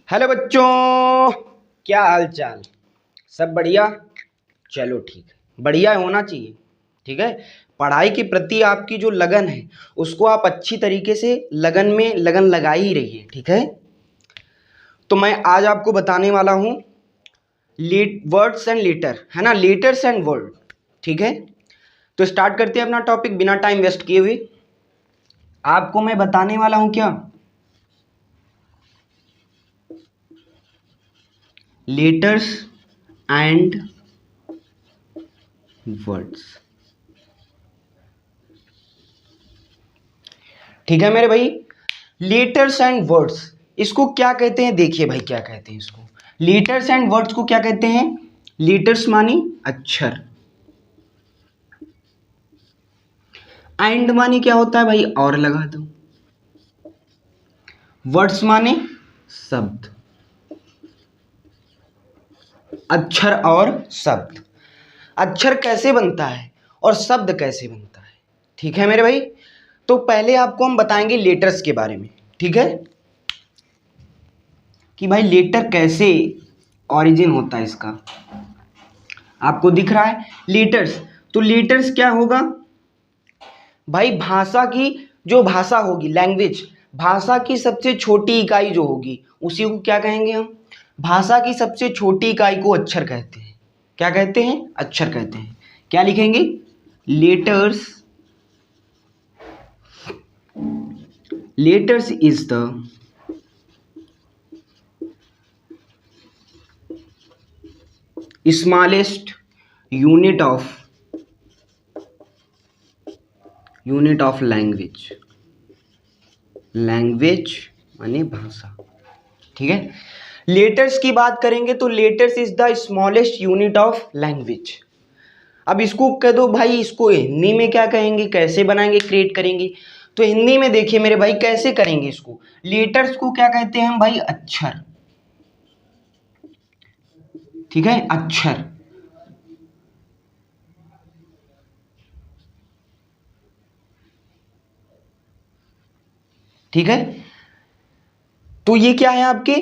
Hello बच्चों, क्या हाल चाल। सब बढ़िया। चलो ठीक है, बढ़िया होना चाहिए। ठीक है, पढ़ाई के प्रति आपकी जो लगन है उसको आप अच्छी तरीके से लगन लगा ही रहिए। ठीक है, तो मैं आज आपको बताने वाला हूँ वर्ड्स एंड लेटर, है ना, लेटर्स एंड वर्ड। ठीक है, तो स्टार्ट करते हैं अपना टॉपिक बिना टाइम वेस्ट किए हुए। आपको मैं बताने वाला हूँ क्या, लेटर्स एंड वर्ड्स। ठीक है मेरे भाई, लेटर्स एंड वर्ड्स इसको क्या कहते हैं, देखिए भाई क्या कहते हैं इसको। लेटर्स एंड वर्ड्स को क्या कहते हैं, लेटर्स मानी अक्षर, एंड मानी क्या होता है भाई, और लगा दो, वर्ड्स माने शब्द, अक्षर और शब्द। अक्षर कैसे बनता है और शब्द कैसे बनता है। ठीक है मेरे भाई, तो पहले आपको हम बताएंगे लेटर्स के बारे में। ठीक है, कि भाई लेटर कैसे ओरिजिन होता है इसका। आपको दिख रहा है लेटर्स, तो लेटर्स क्या होगा भाई, भाषा की जो भाषा होगी, लैंग्वेज, भाषा की सबसे छोटी इकाई जो होगी उसी को क्या कहेंगे हम, भाषा की सबसे छोटी इकाई को अक्षर कहते हैं। क्या कहते हैं, अक्षर कहते हैं। क्या लिखेंगे, letters, letters is the smallest unit of language. Language माने भाषा। ठीक है, लेटर्स की बात करेंगे तो letters is the smallest unit of language. अब इसको कह दो भाई, इसको हिंदी में क्या कहेंगे, कैसे बनाएंगे, क्रिएट करेंगे। तो हिंदी में देखिए मेरे भाई कैसे करेंगे इसको, लेटर्स को क्या कहते हैं हम भाई, अक्षर। ठीक है, अक्षर। ठीक है, तो ये क्या है आपके,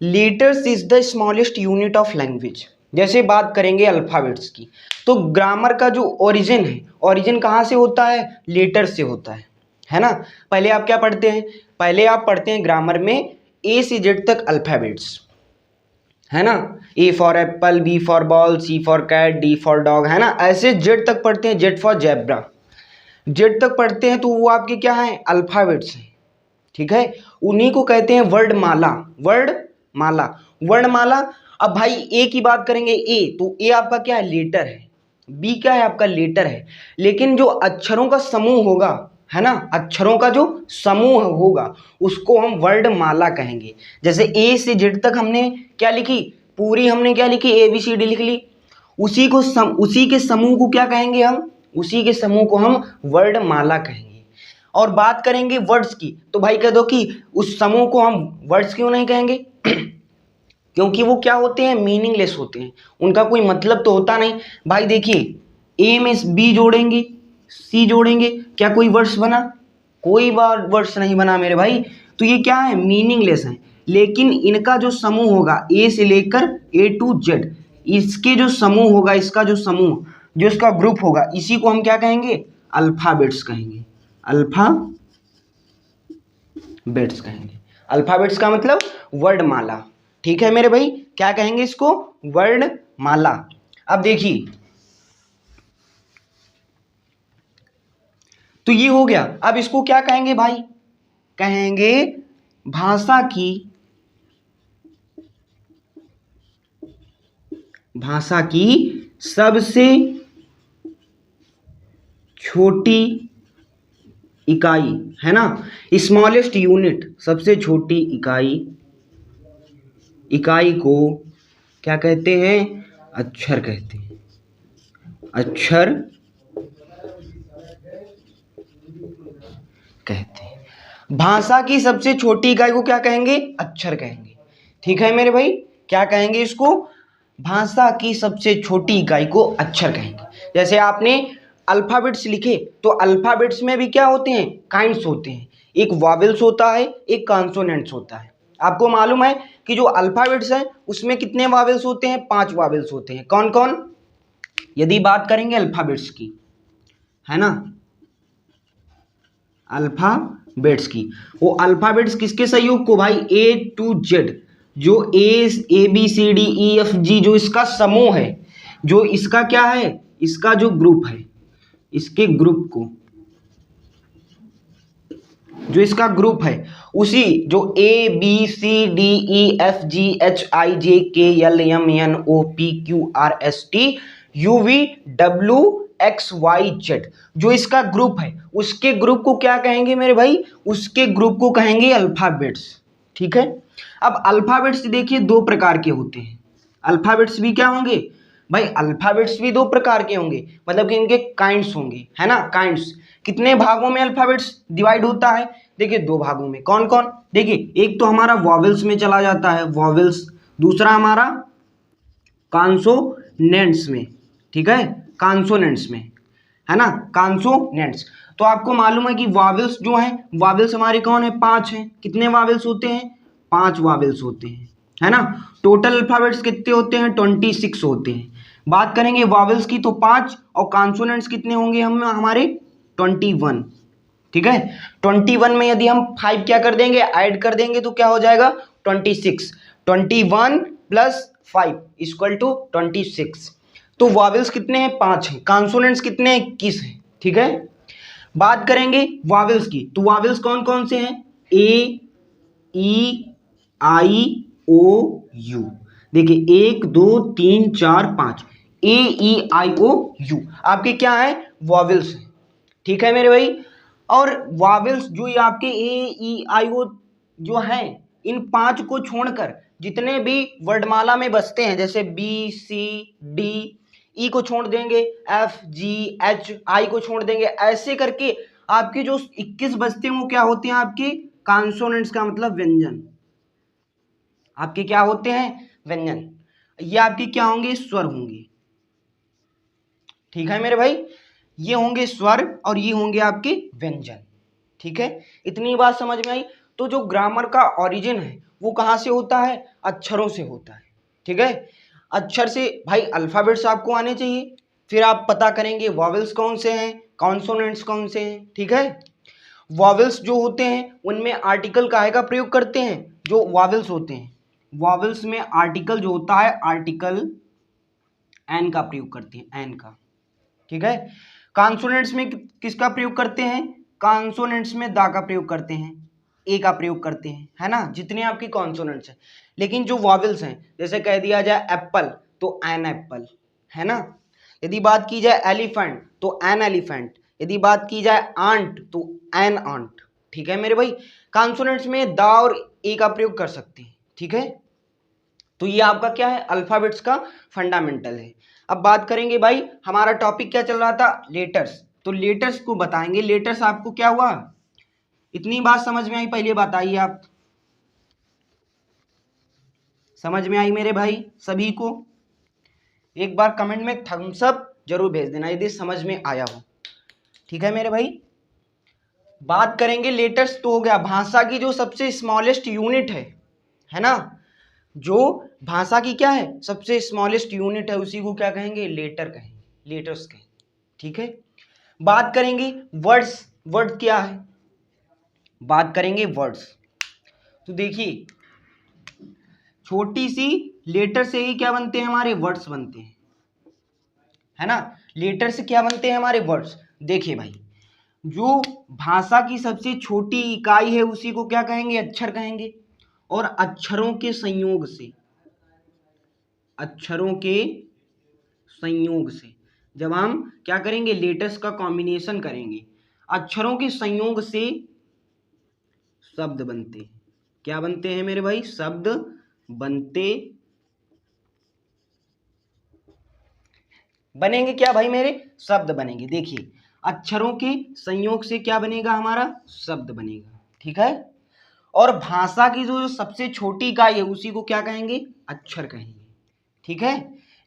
letters is the smallest unit of language. जैसे बात करेंगे अल्फाबेट्स की, तो ग्रामर का जो ओरिजिन है, ओरिजिन कहाँ से होता है, लेटर से होता है ना। पहले आप क्या पढ़ते हैं, पहले आप पढ़ते हैं ग्रामर में ए से जेड तक अल्फाबेट्स, है ना। A for apple, B for ball, C for cat, D for dog, है ना। ऐसे जेड तक पढ़ते हैं, जेड फॉर जेब्रा, जेड तक पढ़ते हैं, तो वो आपके क्या है, अल्फाबेट्स हैं। ठीक है, उन्हीं को कहते हैं वर्णमाला। वर्णमाला, वर्णमाला। अब भाई ए की बात करेंगे, ए तो ए आपका क्या है, लेटर है। बी क्या है आपका, लेटर है। लेकिन जो अक्षरों का समूह होगा, है ना, अक्षरों का जो समूह होगा उसको हम वर्णमाला कहेंगे। जैसे ए से जेड तक हमने क्या लिखी, पूरी हमने क्या लिखी, ए बी सी डी लिख ली। उसी के समूह को क्या कहेंगे हम, उसी के समूह को हम वर्णमाला कहेंगे। और बात करेंगे वर्ड्स की, तो भाई कह दो कि उस समूह को हम वर्ड्स क्यों नहीं कहेंगे क्योंकि वो क्या होते हैं, मीनिंगलेस होते हैं, उनका कोई मतलब तो होता नहीं। भाई देखिए, ए में बी जोड़ेंगे, सी जोड़ेंगे, क्या कोई वर्ड्स बना, कोई बार वर्ड्स नहीं बना मेरे भाई। तो ये क्या है, मीनिंगलेस है। लेकिन इनका जो समूह होगा, ए से लेकर ए टू जेड, इसके जो समूह होगा, इसका जो समूह, जो इसका ग्रुप होगा, इसी को हम क्या कहेंगे, अल्फाबेट्स कहेंगे। अल्फाबेट्स कहेंगे। अल्फाबेट्स का मतलब वर्णमाला। ठीक है मेरे भाई, क्या कहेंगे इसको, वर्णमाला। अब देखिए, तो ये हो गया। अब इसको क्या कहेंगे भाई, कहेंगे भाषा की सबसे छोटी इकाई, है ना, स्मॉलेस्ट यूनिट, सबसे छोटी इकाई को क्या कहते हैं, अक्षर कहते हैं। अक्षर कहते हैं। भाषा की सबसे छोटी इकाई को क्या कहेंगे, अक्षर कहेंगे। ठीक है मेरे भाई, क्या कहेंगे इसको, भाषा की सबसे छोटी इकाई को अक्षर कहेंगे। जैसे आपने अल्फाबेट्स लिखे, तो अल्फाबेट्स में भी क्या होते हैं, काइंड्स होते हैं। एक वॉवेल्स होता है, एक कॉन्सोनेंट्स होता है। आपको मालूम है कि जो अल्फाबेट्स हैं उसमें कितने वावेल्स होते हैं, 5 वावेल्स होते हैं। कौन कौन? यदि बात करेंगे अल्फाबेट्स की, है ना, अल्फाबेट्स की, वो अल्फाबेट्स किसके सहयोग को भाई, ए टू जेड, जो A B C D E F G, जो इसका समूह है, जो इसका क्या है, इसका जो ग्रुप है, इसके ग्रुप को, जो इसका ग्रुप है, उसी जो A B C D E F G H I J K L M N O P Q R S T U V W X Y Z, जो इसका ग्रुप है, उसके ग्रुप को क्या कहेंगे मेरे भाई, उसके ग्रुप को कहेंगे अल्फाबेट्स। ठीक है। अब अल्फाबेट्स देखिए दो प्रकार के होते हैं। अल्फाबेट्स भी क्या होंगे भाई, अल्फाबेट्स भी दो प्रकार के होंगे, मतलब कि इनके काइंड्स होंगे, है ना, काइंड्स। कितने भागों में अल्फाबेट्स डिवाइड होता है, देखिए दो भागों में। कौन कौन? देखिए एक तो हमारा वॉवेल्स में चला जाता है, वॉवेल्स, दूसरा हमारा कॉन्सोनेंट्स में। ठीक है, कॉन्सोनेंट्स में, है ना, कॉन्सोनेंट्स। तो आपको मालूम है कि वॉवेल्स जो हैं, वॉवेल्स हमारे कौन है, 5 हैं। कितने वॉवेल्स होते हैं, 5 वॉवेल्स होते हैं, है ना। टोटल अल्फाबेट्स कितने होते हैं, 26 होते हैं। बात करेंगे वॉवेल्स की तो 5, और कॉन्सोनेंट्स कितने होंगे हम हमारे, 21। ठीक है, 21 में यदि हम 5 क्या कर देंगे, ऐड कर देंगे तो क्या हो जाएगा, 26। 21 प्लस 5 इक्वल टू 26। तो वॉवेल्स कितने हैं, 5 हैं। कॉन्सोनेंट्स कितने हैं, 21 हैं। ठीक है। बात करेंगे वॉवेल्स की तो वॉवेल्स कौन कौन से हैं, ए ई आई ओ यू। देखिए 1 2 3 4 5, ए ई आई ओ यू आपके क्या है, वॉवेल्स हैं। ठीक है मेरे भाई। और वॉवेल्स जो ये आपके ए ई आई ओ जो हैं, इन 5 को छोड़कर जितने भी वर्णमाला में बसते हैं, जैसे बी सी डी, ई को छोड़ देंगे, एफ जी एच, आई को छोड़ देंगे, ऐसे करके आपके जो 21 बजते हैं वो क्या होते हैं, आपके कॉन्सोनेंट्स का मतलब व्यंजन। आपके क्या होते हैं, व्यंजन। ये आपके क्या होंगे, स्वर होंगे। ठीक है मेरे भाई, ये होंगे स्वर और ये होंगे आपके व्यंजन। ठीक है, इतनी बात समझ में आई। तो जो ग्रामर का ओरिजिन है वो कहाँ से होता है, अक्षरों से होता है। ठीक है, अक्षर से भाई अल्फाबेट्स आपको आने चाहिए, फिर आप पता करेंगे वॉवेल्स कौन से हैं, कॉन्सोनेंट्स कौन से हैं। ठीक है, वॉवेल्स जो होते हैं उनमें आर्टिकल काहे का प्रयोग करते हैं, जो वॉवेल्स होते हैं, वॉवेल्स में आर्टिकल जो होता है, आर्टिकल एन का प्रयोग करते हैं, एन का। ठीक है, कॉन्सोनेंट्स में किसका प्रयोग करते हैं, कॉन्सोनेंट्स में दा का प्रयोग करते हैं, ए का प्रयोग करते हैं, है ना, जितने आपकी कॉन्सोनेंट्स हैं। लेकिन जो वॉवेल्स हैं, जैसे कह दिया जाए एप्पल तो एन एप्पल, है ना। यदि बात की जाए एलिफेंट तो एन एलिफेंट, यदि बात की जाए आंट तो एन आंट। ठीक है मेरे भाई, कॉन्सोनेंट्स में दा और ए का प्रयोग कर सकते हैं। ठीक है, तो ये आपका क्या है, अल्फाबेट्स का फंडामेंटल है। अब बात करेंगे भाई, हमारा टॉपिक क्या चल रहा था, लेटर्स। तो लेटर्स को बताएंगे, लेटर्स आपको क्या हुआ, इतनी बात समझ में आई, पहले बताइए आप, समझ में आई मेरे भाई सभी को? एक बार कमेंट में थम्स अप जरूर भेज देना यदि समझ में आया हो। ठीक है मेरे भाई, बात करेंगे लेटर्स तो हो गया, भाषा की जो सबसे स्मॉलेस्ट यूनिट है ना, जो भाषा की क्या है, सबसे स्मॉलेस्ट यूनिट है, उसी को क्या कहेंगे, लेटर कहेंगे, लेटर्स कहेंगे। ठीक है, बात करेंगे वर्ड्स, वर्ड क्या है, बात करेंगे वर्ड्स। तो देखिए छोटी सी लेटर से ही क्या बनते हैं, हमारे वर्ड्स बनते हैं, है ना। लेटर से क्या बनते हैं, हमारे वर्ड्स। देखिए भाई, जो भाषा की सबसे छोटी इकाई है उसी को क्या कहेंगे, अक्षर कहेंगे। और अक्षरों के संयोग से, अक्षरों के संयोग से जब हम क्या करेंगे, लेटर्स का कॉम्बिनेशन करेंगे, अक्षरों के संयोग से शब्द बनते हैं। क्या बनते हैं मेरे भाई, शब्द बनते, बनेंगे क्या भाई मेरे, शब्द बनेंगे। देखिए अक्षरों के संयोग से क्या बनेगा, हमारा शब्द बनेगा। ठीक है, और भाषा की जो सबसे छोटी इकाई है उसी को क्या कहेंगे, अक्षर कहेंगे। ठीक है,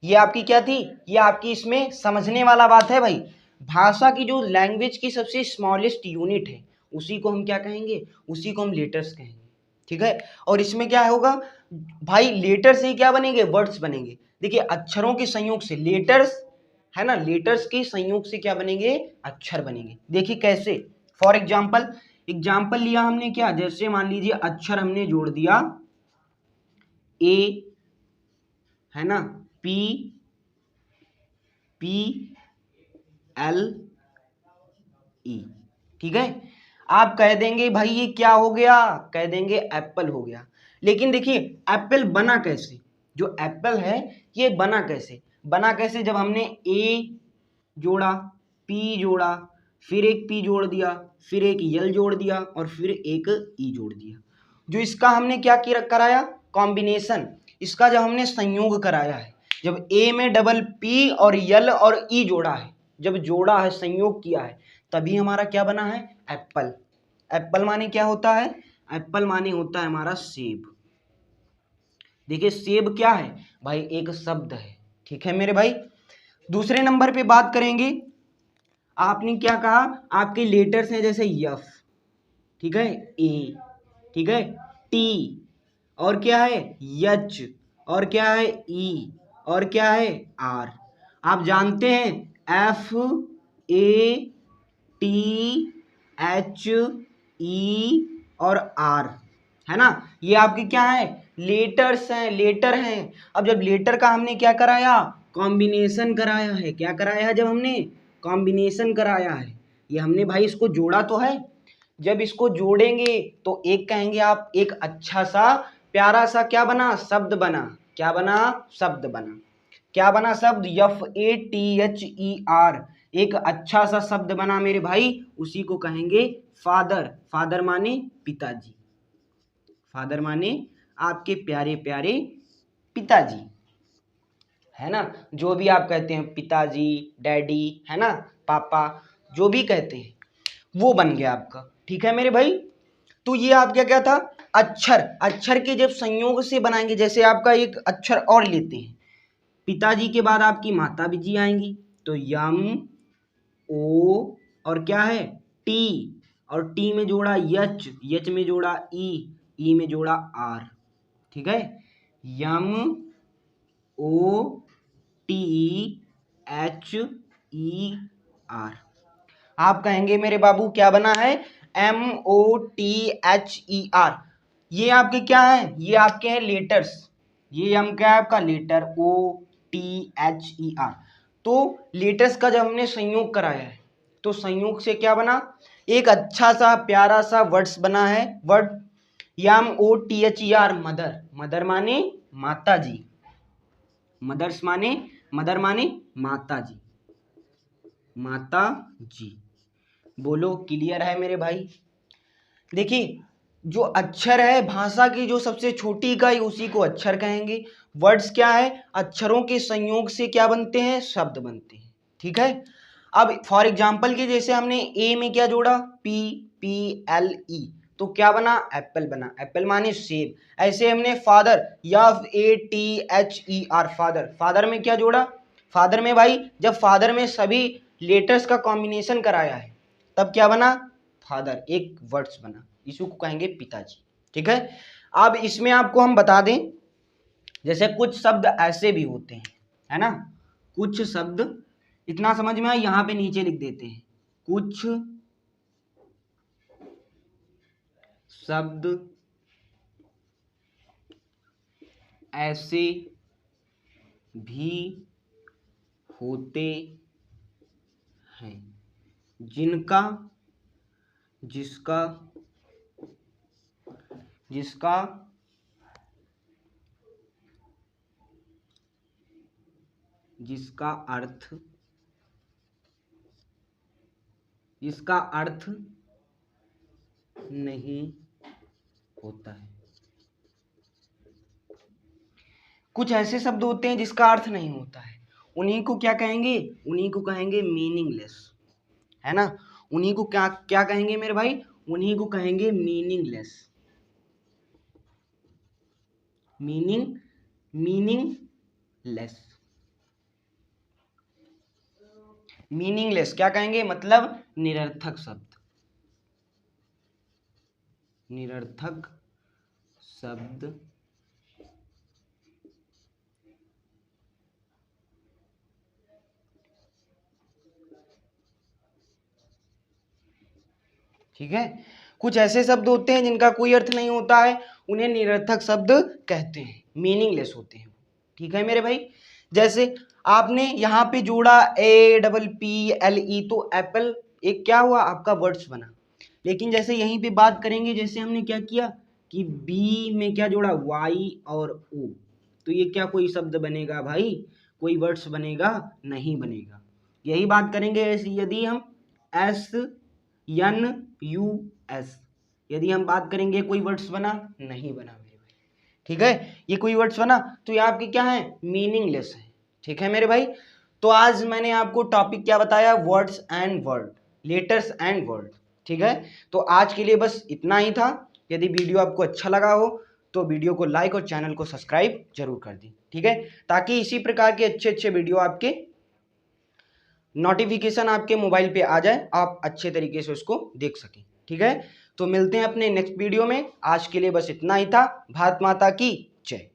ये आपकी क्या थी, ये आपकी इसमें समझने वाला बात है भाई। भाषा की जो लैंग्वेज की सबसे स्मॉलेस्ट यूनिट है उसी को हम क्या कहेंगे, उसी को हम लेटर्स कहेंगे। ठीक है। और इसमें क्या होगा भाई, लेटर से क्या बनेंगे, वर्ड्स बनेंगे। देखिए अक्षरों के संयोग से, लेटर्स है ना, लेटर्स के संयोग से क्या बनेंगे, अक्षर बनेंगे। देखिए कैसे, फॉर एग्जाम्पल, एग्जाम्पल लिया हमने क्या, जैसे मान लीजिए अक्षर हमने जोड़ दिया ए, है ना, पी, पी एल ई, ठीक है। आप कह देंगे भाई ये क्या हो गया, कह देंगे एप्पल हो गया। लेकिन देखिए एप्पल बना कैसे, जो एप्पल है ये बना कैसे, बना कैसे, जब हमने ए जोड़ा, पी जोड़ा, फिर एक पी जोड़ दिया, फिर एक यल जोड़ दिया और फिर एक ई जोड़ दिया। जो इसका हमने क्या किया, कराया, कॉम्बिनेशन, इसका जब हमने संयोग कराया है, जब ए में डबल पी और यल और ई जोड़ा है, जब जोड़ा है, संयोग किया है, तभी हमारा क्या बना है, एप्पल। एप्पल माने क्या होता है, एप्पल माने होता है हमारा सेब। देखिए सेब क्या है भाई, एक शब्द है, ठीक है मेरे भाई। दूसरे नंबर पे बात करेंगे, आपने क्या कहा, आपके लेटर्स हैं जैसे यफ, ठीक है, ए, ठीक है, टी, और क्या है यच, और क्या है ई, और क्या है आर। आप जानते हैं एफ, ए, टी, एच, ई और आर, है ना, ये आपके क्या है, लेटर्स हैं, लेटर हैं। अब जब लेटर का हमने क्या कराया, कॉम्बिनेशन कराया है, क्या कराया है, जब हमने कॉम्बिनेशन कराया है, ये हमने भाई इसको जोड़ा तो है। जब इसको जोड़ेंगे तो एक कहेंगे आप, एक अच्छा सा प्यारा सा क्या बना, शब्द बना, क्या बना, शब्द बना, क्या बना, शब्द, F A T H E are, एक अच्छा सा शब्द बना मेरे भाई, उसी को कहेंगे फादर। फादर माने पिताजी, फादर माने आपके प्यारे प्यारे पिताजी, है ना, जो भी आप कहते हैं पिताजी, डैडी, है ना, पापा, जो भी कहते हैं वो बन गया आपका, ठीक है मेरे भाई। तो ये आपका क्या था, अक्षर, अक्षर के जब संयोग से बनाएंगे, जैसे आपका एक अक्षर और लेते हैं, पिताजी के बाद आपकी माता जी आएंगी, तो यम, ओ, और क्या है टी, और टी में जोड़ा यच, यच में जोड़ा ई में जोड़ा आर, ठीक है, M, O, T, H, E, R. आप कहेंगे मेरे बाबू क्या बना है, M O T H E R. ये आपके क्या है, ये आपके हैं लेटर्स, ये हम क्या है आपका letter O T H E R. तो लेटर्स का जब हमने संयोग कराया है, तो संयोग से क्या बना, एक अच्छा सा प्यारा सा वर्ड्स बना है, word M O T H E R, mother, mother माने माता जी, मदर्स माने, मदर माने माता जी, माता जी। बोलो क्लियर है मेरे भाई। देखिए जो अक्षर है भाषा की जो सबसे छोटी इकाई, उसी को अक्षर कहेंगे। वर्ड्स क्या है, अक्षरों के संयोग से क्या बनते हैं, शब्द बनते हैं, ठीक है। अब फॉर एग्जाम्पल के जैसे हमने ए में क्या जोड़ा, पी, पी एल ई, तो क्या बना, एप्पल बना, एप्पल माने सेब। ऐसे हमने father, F A T H E are, father, father में क्या जोड़ा, फादर में भाई जब फादर में सभी लेटर्स का कॉम्बिनेशन कराया है, तब क्या बना, फादर, एक वर्ड्स बना, इसी को कहेंगे पिताजी, ठीक है। अब इसमें आपको हम बता दें, जैसे कुछ शब्द ऐसे भी होते हैं, है ना, कुछ शब्द, इतना समझ में आया, यहां पे नीचे लिख देते हैं, कुछ शब्द ऐसे भी होते हैं जिनका, जिसका, जिसका जिसका अर्थ, जिसका अर्थ नहीं होता है। कुछ ऐसे शब्द होते हैं जिसका अर्थ नहीं होता है, उन्हीं को क्या कहेंगे, उन्हीं को कहेंगे मीनिंगलेस, है ना, उन्हीं को क्या क्या कहेंगे मेरे भाई, उन्हीं को कहेंगे मीनिंगलेस, मीनिंग, मीनिंगलेस, मीनिंगलेस क्या कहेंगे, मतलब निरर्थक शब्द, निरर्थक शब्द ठीक है। कुछ ऐसे शब्द होते हैं जिनका कोई अर्थ नहीं होता है, उन्हें निरर्थक शब्द कहते हैं, मीनिंगलेस होते हैं। ठीक है मेरे भाई। जैसे आपने यहाँ पे जोड़ा APPLE, तो एप्पल एक क्या हुआ, आपका वर्ड्स बना। लेकिन जैसे यहीं पे बात करेंगे, जैसे हमने क्या किया कि बी में क्या जोड़ा, Y और O, तो ये क्या कोई शब्द बनेगा भाई, कोई वर्ड्स बनेगा नहीं बनेगा। यही बात करेंगे ऐसी यदि हम SNUS, यदि हम बात करेंगे कोई वर्ड्स बना नहीं बना मेरे भाई। ठीक है, ये कोई वर्ड्स बना तो ये आपके क्या है, मीनिंगलेस है। ठीक है मेरे भाई। तो आज मैंने आपको टॉपिक क्या बताया, words and word, letters and word. ठीक है, तो आज के लिए बस इतना ही था। यदि वीडियो आपको अच्छा लगा हो तो वीडियो को लाइक और चैनल को सब्सक्राइब जरूर कर दी। ठीक है, ताकि इसी प्रकार के अच्छे अच्छे वीडियो आपके नोटिफिकेशन आपके मोबाइल पे आ जाए, आप अच्छे तरीके से उसको देख सकें। ठीक है, तो मिलते हैं अपने नेक्स्ट वीडियो में। आज के लिए बस इतना ही था। भारत माता की जय।